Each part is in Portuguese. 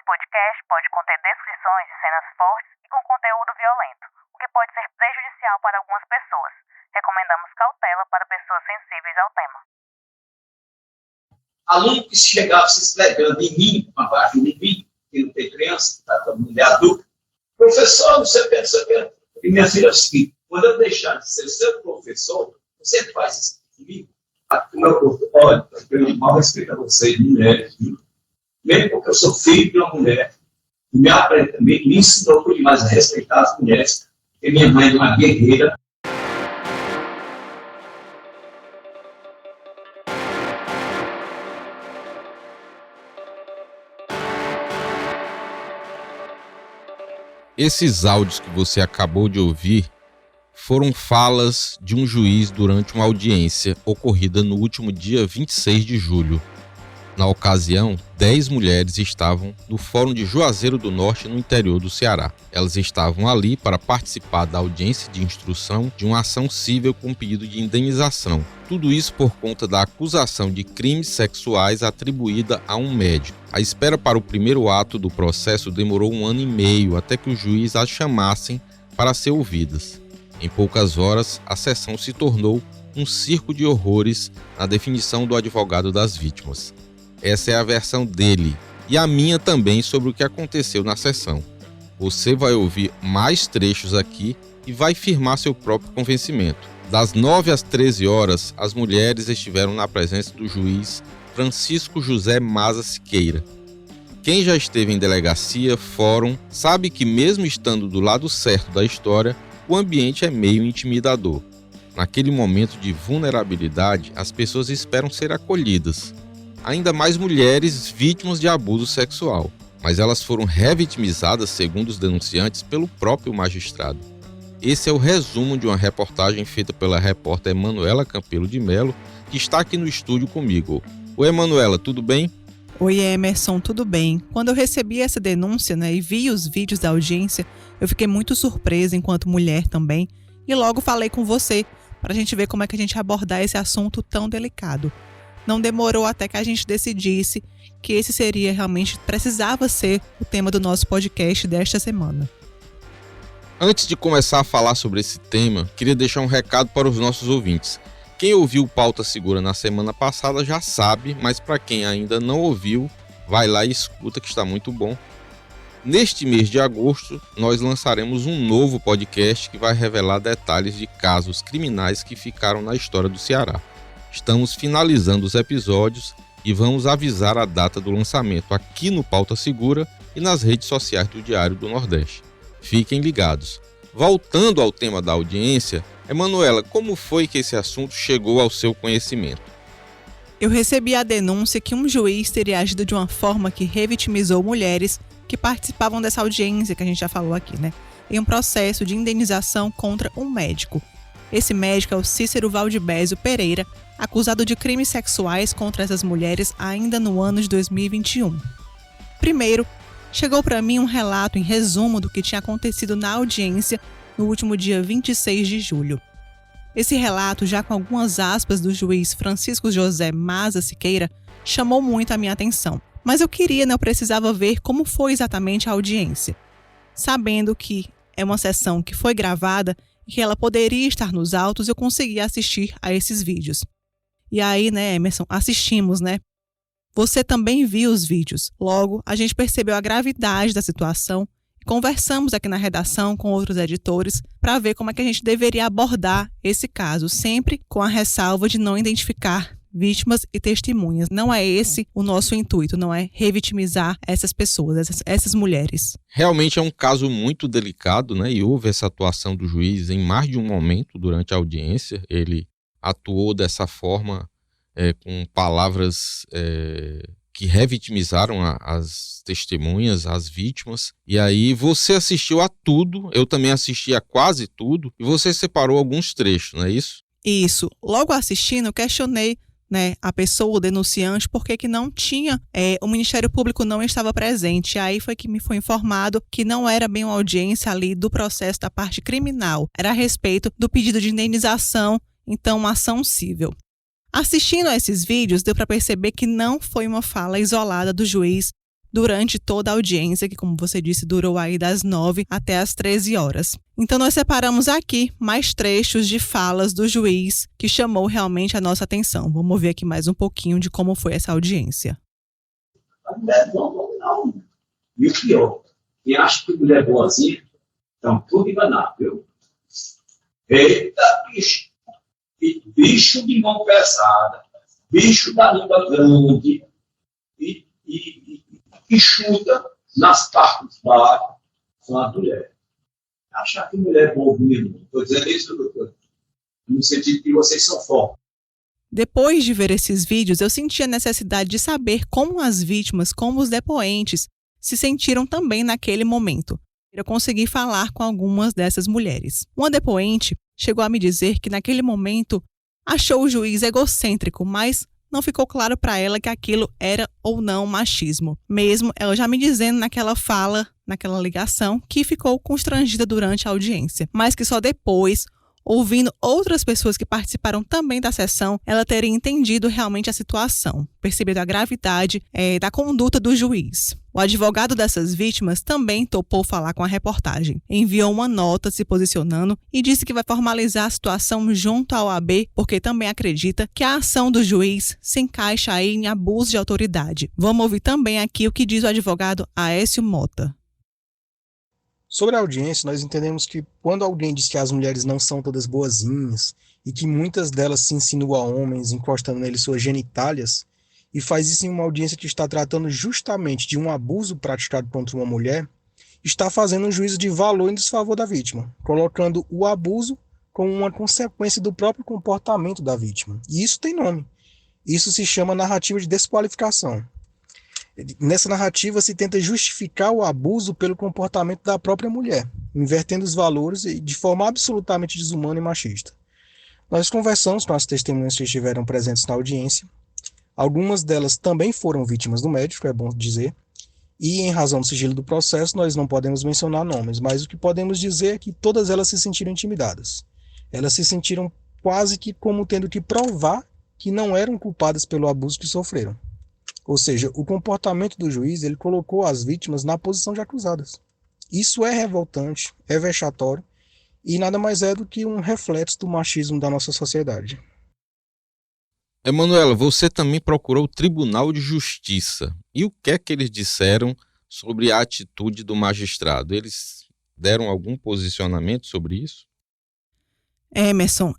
podcast pode conter descrições de cenas fortes e com conteúdo violento, o que pode ser prejudicial para algumas pessoas. Recomendamos cautela para pessoas sensíveis ao tema. Aluno que chegava se esfregando em mim, uma parte de mim, que não tem criança, está todo mundo adulto. Professor, não sei o que. E minha filha é o seguinte: quando eu deixar de ser seu professor, você faz isso comigo. Olha, eu tenho mal respeito a vocês, mulheres, viu? Mesmo porque eu sou filho de uma mulher, me ensinou muito mais a respeitar as mulheres, porque minha mãe é uma guerreira. Esses áudios que você acabou de ouvir foram falas de um juiz durante uma audiência ocorrida no último dia 26 de julho. Na ocasião, 10 mulheres estavam no Fórum de Juazeiro do Norte, no interior do Ceará. Elas estavam ali para participar da audiência de instrução de uma ação civil com pedido de indenização. Tudo isso por conta da acusação de crimes sexuais atribuída a um médico. A espera para o primeiro ato do processo demorou 1 ano e meio até que o juiz as chamassem para ser ouvidas. Em poucas horas, a sessão se tornou um circo de horrores na definição do advogado das vítimas. Essa é a versão dele e a minha também sobre o que aconteceu na sessão. Você vai ouvir mais trechos aqui e vai firmar seu próprio convencimento. Das 9 às 13 horas, as mulheres estiveram na presença do juiz Francisco José Maza Siqueira. Quem já esteve em delegacia, fórum, sabe que mesmo estando do lado certo da história, o ambiente é meio intimidador. Naquele momento de vulnerabilidade, as pessoas esperam ser acolhidas. Ainda mais mulheres vítimas de abuso sexual, mas elas foram revitimizadas, segundo os denunciantes, pelo próprio magistrado. Esse é o resumo de uma reportagem feita pela repórter Emanuela Campelo de Melo, que está aqui no estúdio comigo. Oi, Emanuela, tudo bem? Oi, Emerson, tudo bem? Quando eu recebi essa denúncia, e vi os vídeos da audiência, eu fiquei muito surpresa enquanto mulher também, e logo falei com você, para a gente ver como é que a gente abordar esse assunto tão delicado. Não demorou até que a gente decidisse que esse precisava ser o tema do nosso podcast desta semana. Antes de começar a falar sobre esse tema, queria deixar um recado para os nossos ouvintes. Quem ouviu o Pauta Segura na semana passada já sabe, mas para quem ainda não ouviu, vai lá e escuta que está muito bom. Neste mês de agosto, nós lançaremos um novo podcast que vai revelar detalhes de casos criminais que ficaram na história do Ceará. Estamos finalizando os episódios e vamos avisar a data do lançamento aqui no Pauta Segura e nas redes sociais do Diário do Nordeste. Fiquem ligados. Voltando ao tema da audiência, Emanuela, como foi que esse assunto chegou ao seu conhecimento? Eu recebi a denúncia que um juiz teria agido de uma forma que revitimizou mulheres que participavam dessa audiência que a gente já falou aqui, em um processo de indenização contra um médico. Esse médico é o Cícero Valdibésio Pereira, acusado de crimes sexuais contra essas mulheres ainda no ano de 2021. Primeiro, chegou para mim um relato em resumo do que tinha acontecido na audiência no último dia 26 de julho. Esse relato, já com algumas aspas do juiz Francisco José Maza Siqueira, chamou muito a minha atenção. Mas eu precisava ver como foi exatamente a audiência. Sabendo que é uma sessão que foi gravada e que ela poderia estar nos autos, eu consegui assistir a esses vídeos. E aí, Emerson, assistimos, Você também viu os vídeos. Logo, a gente percebeu a gravidade da situação e conversamos aqui na redação com outros editores para ver como é que a gente deveria abordar esse caso, sempre com a ressalva de não identificar vítimas e testemunhas. Não é esse o nosso intuito, não é revitimizar essas pessoas, essas mulheres. Realmente é um caso muito delicado, e houve essa atuação do juiz em mais de um momento durante a audiência. Ele atuou dessa forma, com palavras que revitimizaram as testemunhas, as vítimas. E aí você assistiu a tudo, eu também assisti a quase tudo, e você separou alguns trechos, não é isso? Isso. Logo assistindo, eu questionei a pessoa, o denunciante, porque que não tinha, o Ministério Público não estava presente. E aí foi que me foi informado que não era bem uma audiência ali do processo da parte criminal, era a respeito do pedido de indenização, então uma ação civil. Assistindo a esses vídeos, deu para perceber que não foi uma fala isolada do juiz durante toda a audiência, que, como você disse, durou aí das 9 até as 13 horas. Então, nós separamos aqui mais trechos de falas do juiz que chamou realmente a nossa atenção. Vamos ver aqui mais um pouquinho de como foi essa audiência. A mulher não. E o pior, quem acha que mulher é boazinha, estão tudo enganado, viu? Eita, bicho! Bicho de mão pesada, bicho da língua grande, e chuta nas partes baixas, são as mulheres. Achar que mulher é bobinha, não estou dizendo isso, doutor, no sentido que vocês são fortes. Depois de ver esses vídeos, eu senti a necessidade de saber como as vítimas, como os depoentes, se sentiram também naquele momento. Eu consegui falar com algumas dessas mulheres. Uma depoente chegou a me dizer que naquele momento achou o juiz egocêntrico, mas não ficou claro para ela que aquilo era ou não machismo. Mesmo ela já me dizendo naquela fala, naquela ligação, que ficou constrangida durante a audiência, mas que só depois, ouvindo outras pessoas que participaram também da sessão, ela teria entendido realmente a situação, percebido a gravidade da conduta do juiz. O advogado dessas vítimas também topou falar com a reportagem, enviou uma nota se posicionando e disse que vai formalizar a situação junto à OAB, porque também acredita que a ação do juiz se encaixa aí em abuso de autoridade. Vamos ouvir também aqui o que diz o advogado Aécio Mota. Sobre a audiência, nós entendemos que quando alguém diz que as mulheres não são todas boazinhas e que muitas delas se insinuam a homens encostando neles suas genitálias, e faz isso em uma audiência que está tratando justamente de um abuso praticado contra uma mulher, está fazendo um juízo de valor em desfavor da vítima, colocando o abuso como uma consequência do próprio comportamento da vítima. E isso tem nome. Isso se chama narrativa de desqualificação. Nessa narrativa se tenta justificar o abuso pelo comportamento da própria mulher, invertendo os valores de forma absolutamente desumana e machista. Nós conversamos com as testemunhas que estiveram presentes na audiência. Algumas delas também foram vítimas do médico, é bom dizer, e em razão do sigilo do processo nós não podemos mencionar nomes, mas o que podemos dizer é que todas elas se sentiram intimidadas. Elas se sentiram quase que como tendo que provar que não eram culpadas pelo abuso que sofreram. Ou seja, o comportamento do juiz ele colocou as vítimas na posição de acusadas. Isso é revoltante, é vexatório e nada mais é do que um reflexo do machismo da nossa sociedade. Emanuela, você também procurou o Tribunal de Justiça. E o que é que eles disseram sobre a atitude do magistrado? Eles deram algum posicionamento sobre isso? Emerson,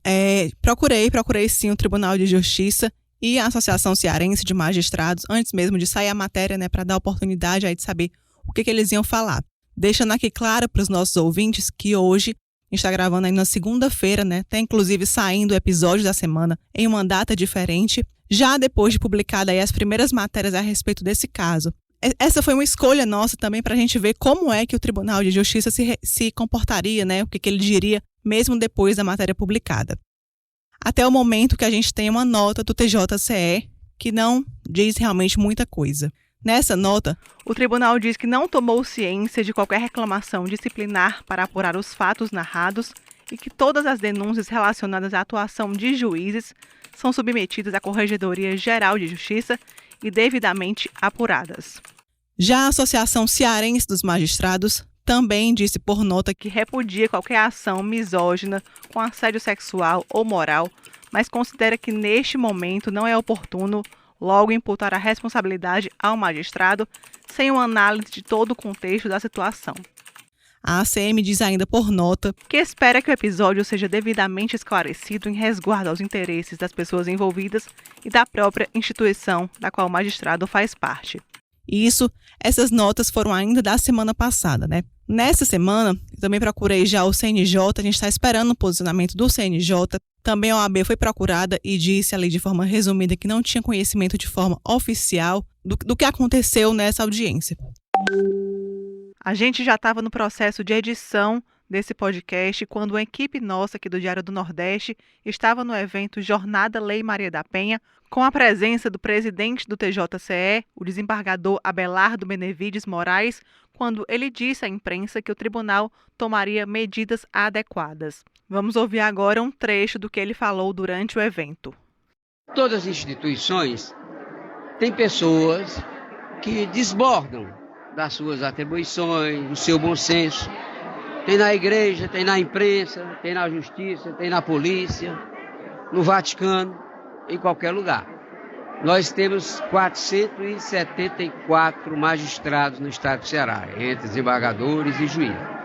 procurei sim o Tribunal de Justiça e a Associação Cearense de Magistrados, antes mesmo de sair a matéria, para dar oportunidade aí de saber o que eles iam falar. Deixando aqui claro para os nossos ouvintes que hoje a gente está gravando aí na segunda-feira, tá inclusive saindo o episódio da semana em uma data diferente, já depois de publicada aí as primeiras matérias a respeito desse caso. Essa foi uma escolha nossa também para a gente ver como é que o Tribunal de Justiça se comportaria, o que ele diria mesmo depois da matéria publicada. Até o momento que a gente tem uma nota do TJCE que não diz realmente muita coisa. Nessa nota, o tribunal diz que não tomou ciência de qualquer reclamação disciplinar para apurar os fatos narrados e que todas as denúncias relacionadas à atuação de juízes são submetidas à Corregedoria Geral de Justiça e devidamente apuradas. Já a Associação Cearense dos Magistrados também disse por nota que repudia qualquer ação misógina com assédio sexual ou moral, mas considera que neste momento não é oportuno logo imputar a responsabilidade ao magistrado sem uma análise de todo o contexto da situação. A ACM diz ainda por nota que espera que o episódio seja devidamente esclarecido em resguardo aos interesses das pessoas envolvidas e da própria instituição da qual o magistrado faz parte. Essas notas foram ainda da semana passada, Nessa semana, eu também procurei já o CNJ, a gente está esperando o posicionamento do CNJ. Também a OAB foi procurada e disse ali de forma resumida que não tinha conhecimento de forma oficial do que aconteceu nessa audiência. A gente já estava no processo de edição desse podcast quando uma equipe nossa aqui do Diário do Nordeste estava no evento Jornada Lei Maria da Penha, com a presença do presidente do TJCE, o desembargador Abelardo Benevides Moraes, quando ele disse à imprensa que o tribunal tomaria medidas adequadas. Vamos ouvir agora um trecho do que ele falou durante o evento. Todas as instituições têm pessoas que desbordam das suas atribuições, do seu bom senso. Tem na igreja, tem na imprensa, tem na justiça, tem na polícia, no Vaticano, em qualquer lugar. Nós temos 474 magistrados no estado do Ceará, entre desembargadores e juízes.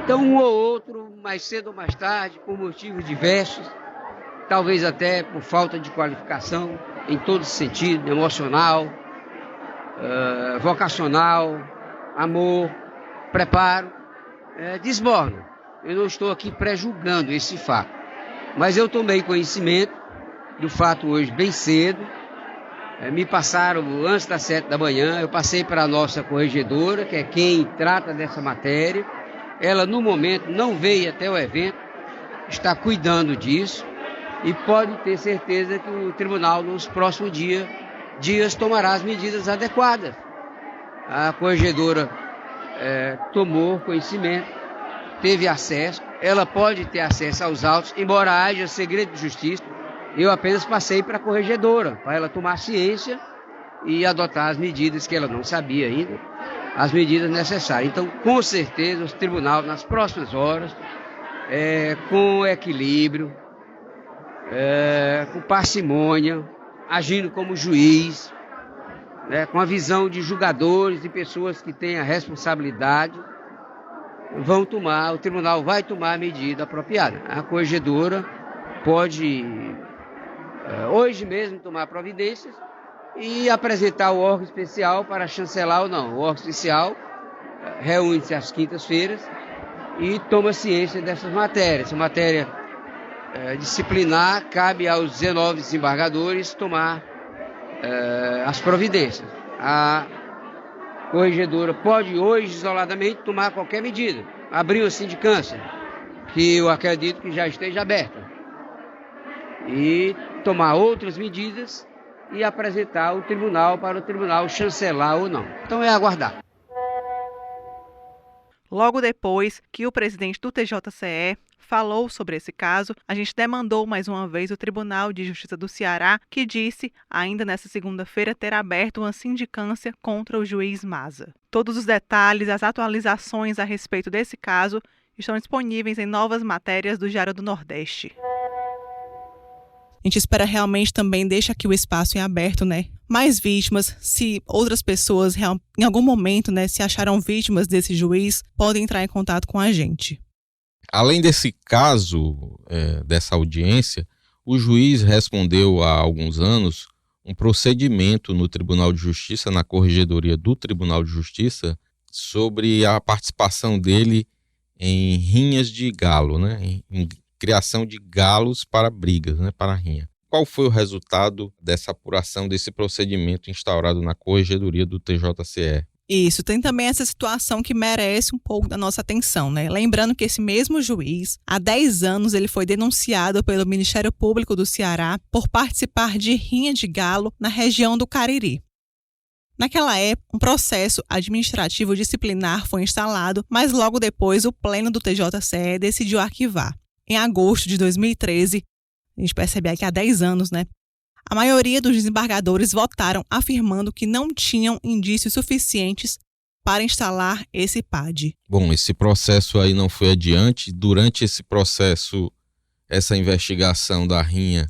Então, um ou outro, mais cedo ou mais tarde, por motivos diversos, talvez até por falta de qualificação, em todo sentido, emocional, vocacional, amor, preparo, desbordam. Eu não estou aqui pré-julgando esse fato, mas eu tomei conhecimento do fato hoje bem cedo. Me passaram antes das 7 da manhã, eu passei para a nossa corregedora, que é quem trata dessa matéria. Ela, no momento, não veio até o evento, está cuidando disso e pode ter certeza que o tribunal, nos próximos dias tomará as medidas adequadas. A corregedora tomou conhecimento, teve acesso, ela pode ter acesso aos autos, embora haja segredo de justiça. Eu apenas passei para a corregedora, para ela tomar ciência e adotar as medidas que ela não sabia ainda, as medidas necessárias. Então, com certeza, o tribunal, nas próximas horas, com equilíbrio, com parcimônia, agindo como juiz, com a visão de julgadores e pessoas que têm a responsabilidade, o tribunal vai tomar a medida apropriada. A corregedora pode, hoje mesmo, tomar providências e apresentar o órgão especial para chancelar ou não. O órgão especial reúne-se às quintas-feiras e toma ciência dessas matérias. Essa matéria disciplinar cabe aos 19 desembargadores tomar as providências. A corregedora pode hoje, isoladamente, tomar qualquer medida. Abrir uma sindicância, que eu acredito que já esteja aberta, e tomar outras medidas e apresentar ao tribunal para o tribunal chancelar ou não. Então é aguardar. Logo depois que o presidente do TJCE falou sobre esse caso, a gente demandou mais uma vez o Tribunal de Justiça do Ceará, que disse, ainda nesta segunda-feira, ter aberto uma sindicância contra o juiz Maza. Todos os detalhes, as atualizações a respeito desse caso estão disponíveis em novas matérias do Diário do Nordeste. A gente espera realmente também, deixa aqui o espaço em aberto, mais vítimas, se outras pessoas em algum momento, se acharam vítimas desse juiz, podem entrar em contato com a gente. Além desse caso, dessa audiência, o juiz respondeu há alguns anos um procedimento no Tribunal de Justiça, na Corregedoria do Tribunal de Justiça, sobre a participação dele em rinhas de galo, em criação de galos para brigas, para rinha. Qual foi o resultado dessa apuração, desse procedimento instaurado na Corregedoria do TJCE? Isso, tem também essa situação que merece um pouco da nossa atenção, Lembrando que esse mesmo juiz, há 10 anos, ele foi denunciado pelo Ministério Público do Ceará por participar de rinha de galo na região do Cariri. Naquela época, um processo administrativo disciplinar foi instalado, mas logo depois o Pleno do TJCE decidiu arquivar. Em agosto de 2013, a gente percebe aqui há 10 anos, a maioria dos desembargadores votaram afirmando que não tinham indícios suficientes para instalar esse PAD. Bom, esse processo aí não foi adiante. Durante esse processo, essa investigação da rinha,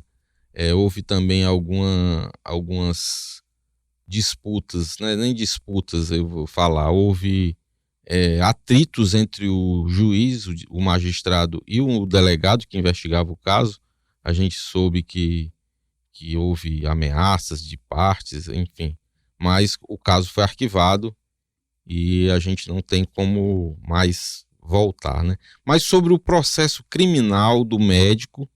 houve também algumas disputas, nem disputas eu vou falar, houve atritos entre o juiz, o magistrado e o delegado que investigava o caso. A gente soube que houve ameaças de partes, enfim, mas o caso foi arquivado e a gente não tem como mais voltar, Mas sobre o processo criminal do médico,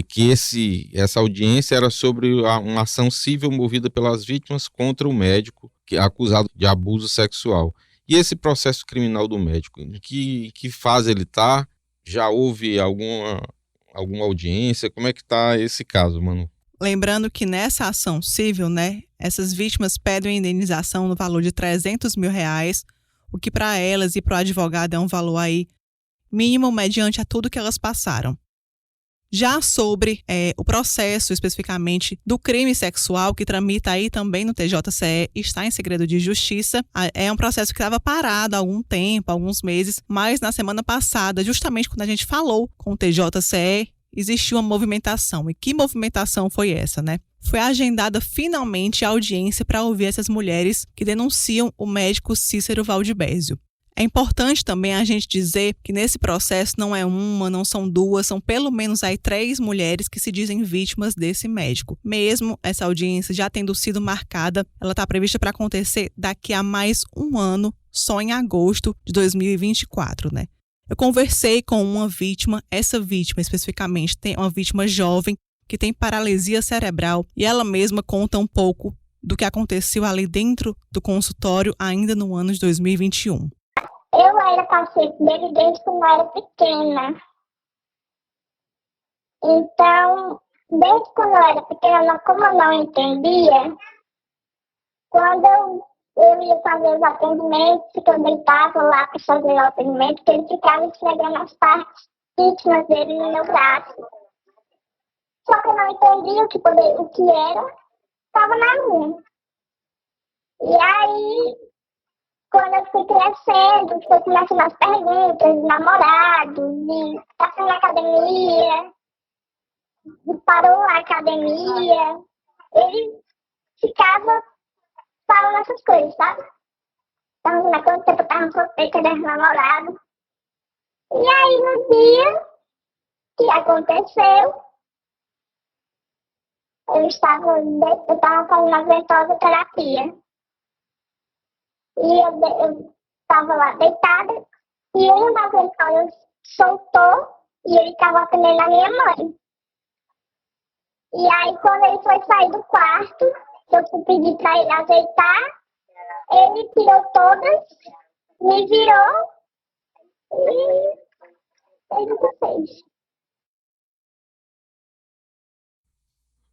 que essa audiência era sobre uma ação civil movida pelas vítimas contra o médico que é acusado de abuso sexual. E esse processo criminal do médico, em que fase ele está? Já houve alguma audiência? Como é que está esse caso, Manu? Lembrando que nessa ação civil, essas vítimas pedem indenização no valor de R$300 mil, o que para elas e para o advogado é um valor aí mínimo mediante a tudo que elas passaram. Já sobre o processo, especificamente, do crime sexual, que tramita aí também no TJCE, está em segredo de justiça. É um processo que estava parado há algum tempo, alguns meses, mas na semana passada, justamente quando a gente falou com o TJCE, existiu uma movimentação. E que movimentação foi essa, né? Foi agendada finalmente a audiência para ouvir essas mulheres que denunciam o médico Cícero Valdibésio. É importante também a gente dizer que nesse processo não é uma, não são duas, são pelo menos aí 3 mulheres que se dizem vítimas desse médico. Mesmo essa audiência já tendo sido marcada, ela está prevista para acontecer daqui a mais um ano, só em agosto de 2024, né? Eu conversei com uma vítima, essa vítima especificamente tem uma vítima jovem que tem paralisia cerebral e ela mesma conta um pouco do que aconteceu ali dentro do consultório ainda no ano de 2021. Eu era paciente dele desde quando eu era pequena. Então, desde quando eu era pequena, como eu não entendia, quando eu ia fazer os atendimentos, que eu deitava lá para fazer o atendimento, que ele ficava esfregando as partes íntimas dele no meu braço. Só que eu não entendia o que era, estava na minha. E aí, quando eu fui crescendo, foi começando as perguntas de namorados, de tá na academia, parou a academia, ele ficava falando essas coisas, sabe? Então, na quanto tempo eu tava solteira, querendo namorado. E aí, no dia que aconteceu, eu estava fazendo a ventosa terapia. E eu estava lá deitada, e uma das ventosas soltou, e ele estava atendendo a minha mãe. E aí, quando ele foi sair do quarto, eu fui pedir para ele ajeitar, ele tirou todas, me virou, e fez o que fez.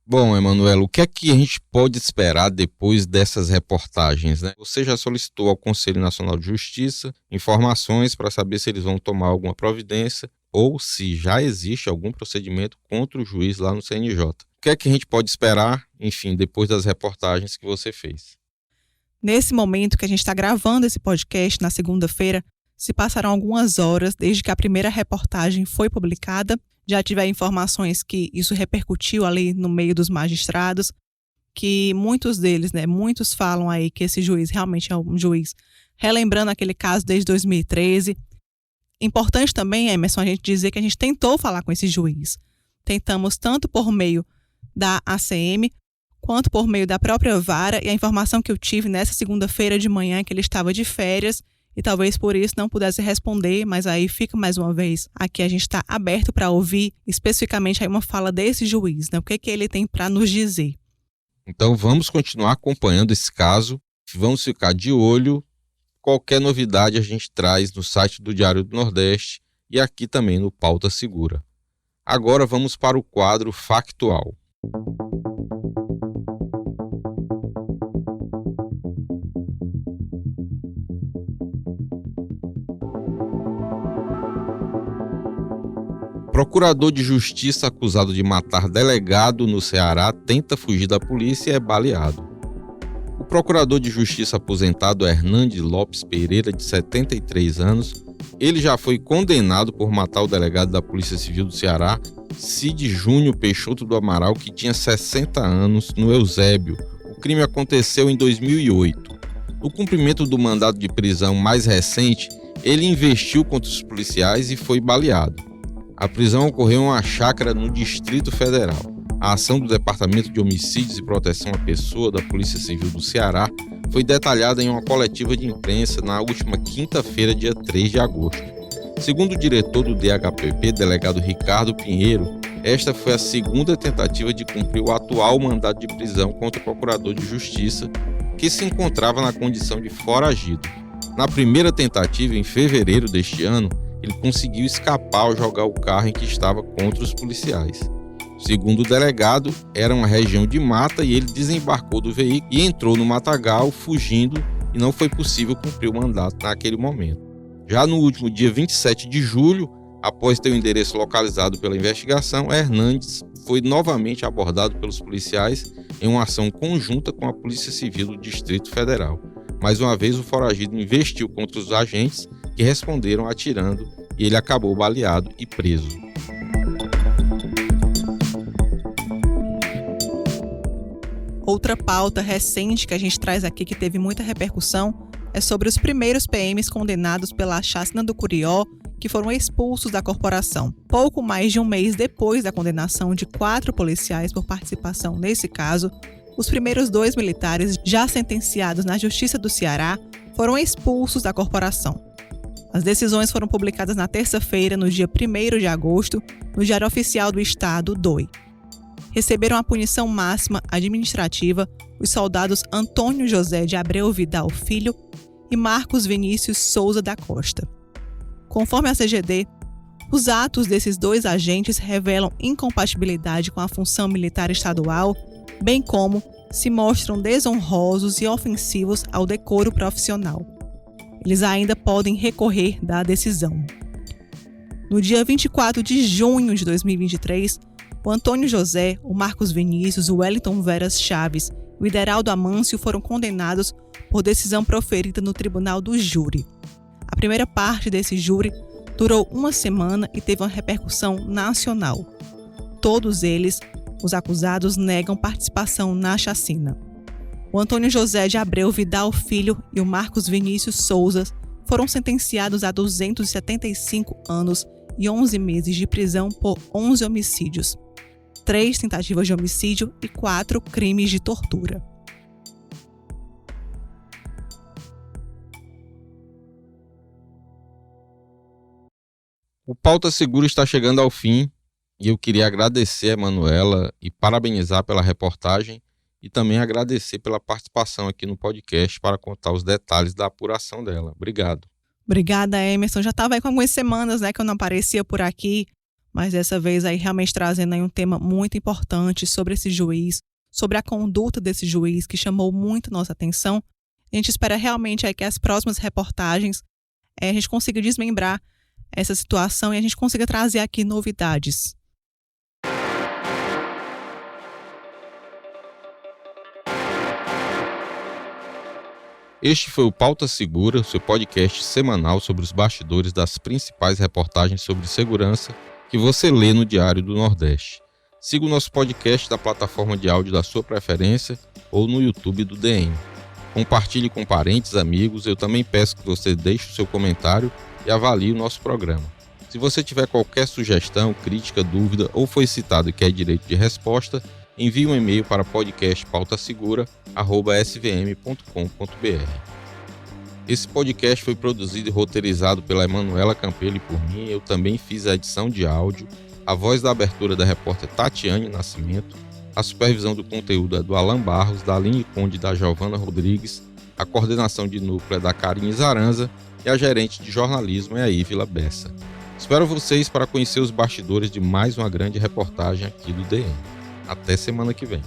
Bom, Emanuela, o que é que a gente pode esperar depois dessas reportagens, né? Você já solicitou ao Conselho Nacional de Justiça informações para saber se eles vão tomar alguma providência ou se já existe algum procedimento contra o juiz lá no CNJ. O que é que a gente pode esperar, enfim, depois das reportagens que você fez? Nesse momento que a gente está gravando esse podcast, na segunda-feira, se passaram algumas horas desde que a primeira reportagem foi publicada. Já tive informações que isso repercutiu ali no meio dos magistrados, que muitos deles, né, muitos falam aí que esse juiz realmente é um juiz relembrando aquele caso desde 2013. Importante também, Emerson, a gente dizer que a gente tentou falar com esse juiz. Tentamos tanto por meio da ACM, quanto por meio da própria vara, e a informação que eu tive nessa segunda-feira de manhã é que ele estava de férias, e talvez por isso não pudesse responder, mas aí fica mais uma vez, aqui a gente está aberto para ouvir especificamente aí uma fala desse juiz, né? O que ele tem para nos dizer. Então vamos continuar acompanhando esse caso, vamos ficar de olho, qualquer novidade a gente traz no site do Diário do Nordeste e aqui também no Pauta Segura. Agora vamos para o quadro Factual. Procurador de Justiça acusado de matar delegado no Ceará tenta fugir da polícia e é baleado. O procurador de Justiça aposentado Hernandes Lopes Pereira, de 73 anos, ele já foi condenado por matar o delegado da Polícia Civil do Ceará, Cid Júnior Peixoto do Amaral, que tinha 60 anos, no Eusébio. O crime aconteceu em 2008. No cumprimento do mandado de prisão mais recente, ele investiu contra os policiais e foi baleado. A prisão ocorreu em uma chácara no Distrito Federal. A ação do Departamento de Homicídios e Proteção à Pessoa da Polícia Civil do Ceará foi detalhada em uma coletiva de imprensa na última quinta-feira, dia 3 de agosto. Segundo o diretor do DHPP, delegado Ricardo Pinheiro, esta foi a segunda tentativa de cumprir o atual mandado de prisão contra o procurador de Justiça, que se encontrava na condição de foragido. Na primeira tentativa, em fevereiro deste ano, ele conseguiu escapar ao jogar o carro em que estava contra os policiais. Segundo o delegado, era uma região de mata e ele desembarcou do veículo e entrou no matagal, fugindo, e não foi possível cumprir o mandato naquele momento. Já no último dia 27 de julho, Após ter o endereço localizado pela investigação, Hernandes foi novamente abordado pelos policiais em uma ação conjunta com a Polícia Civil do Distrito Federal. Mais uma vez, o foragido investiu contra os agentes, que responderam atirando, e ele acabou baleado e preso. Outra pauta recente que a gente traz aqui que teve muita repercussão é sobre os primeiros PMs condenados pela chacina do Curió, que foram expulsos da corporação. Pouco mais de um mês depois da condenação de 4 policiais por participação nesse caso, os primeiros 2 militares já sentenciados na Justiça do Ceará foram expulsos da corporação. As decisões foram publicadas na terça-feira, no dia 1º de agosto, no Diário Oficial do Estado, DOI. Receberam a punição máxima administrativa os soldados Antônio José de Abreu Vidal Filho e Marcos Vinícius Souza da Costa. Conforme a CGD, os atos desses 2 agentes revelam incompatibilidade com a função militar estadual, bem como se mostram desonrosos e ofensivos ao decoro profissional. Eles ainda podem recorrer da decisão. No dia 24 de junho de 2023, o Antônio José, o Marcos Vinícius, o Wellington Veras Chaves e o Ideraldo Amâncio foram condenados por decisão proferida no Tribunal do Júri. A primeira parte desse júri durou 1 semana e teve uma repercussão nacional. Todos eles, os acusados, negam participação na chacina. O Antônio José de Abreu Vidal Filho e o Marcos Vinícius Souza foram sentenciados a 275 anos e 11 meses de prisão por 11 homicídios, 3 tentativas de homicídio e 4 crimes de tortura. O Pauta Segura está chegando ao fim e eu queria agradecer a Emanuela e parabenizar pela reportagem e também agradecer pela participação aqui no podcast para contar os detalhes da apuração dela. Obrigado. Obrigada, Emerson. Já estava aí com algumas semanas, que eu não aparecia por aqui, mas dessa vez aí realmente trazendo aí um tema muito importante sobre esse juiz, sobre a conduta desse juiz que chamou muito nossa atenção. A gente espera realmente aí que as próximas reportagens a gente consiga desmembrar essa situação e a gente consiga trazer aqui novidades. Este foi o Pauta Segura, seu podcast semanal sobre os bastidores das principais reportagens sobre segurança que você lê no Diário do Nordeste. Siga o nosso podcast da plataforma de áudio da sua preferência ou no YouTube do DN. Compartilhe com parentes, amigos. Eu também peço que você deixe o seu comentário e avalie o nosso programa. Se você tiver qualquer sugestão, crítica, dúvida ou foi citado e quer direito de resposta, envie um e-mail para podcastpautasegura@svm.com.br. Esse podcast foi produzido e roteirizado pela Emanuela Campelo e por mim. Eu também fiz a edição de áudio, a voz da abertura da repórter Tatiane Nascimento, a supervisão do conteúdo é do Alan Barros, da Aline Conde e da Giovana Rodrigues, a coordenação de núcleo é da Karine Zaranza e a gerente de jornalismo é a Ívila Bessa. Espero vocês para conhecer os bastidores de mais uma grande reportagem aqui do DN. Até semana que vem.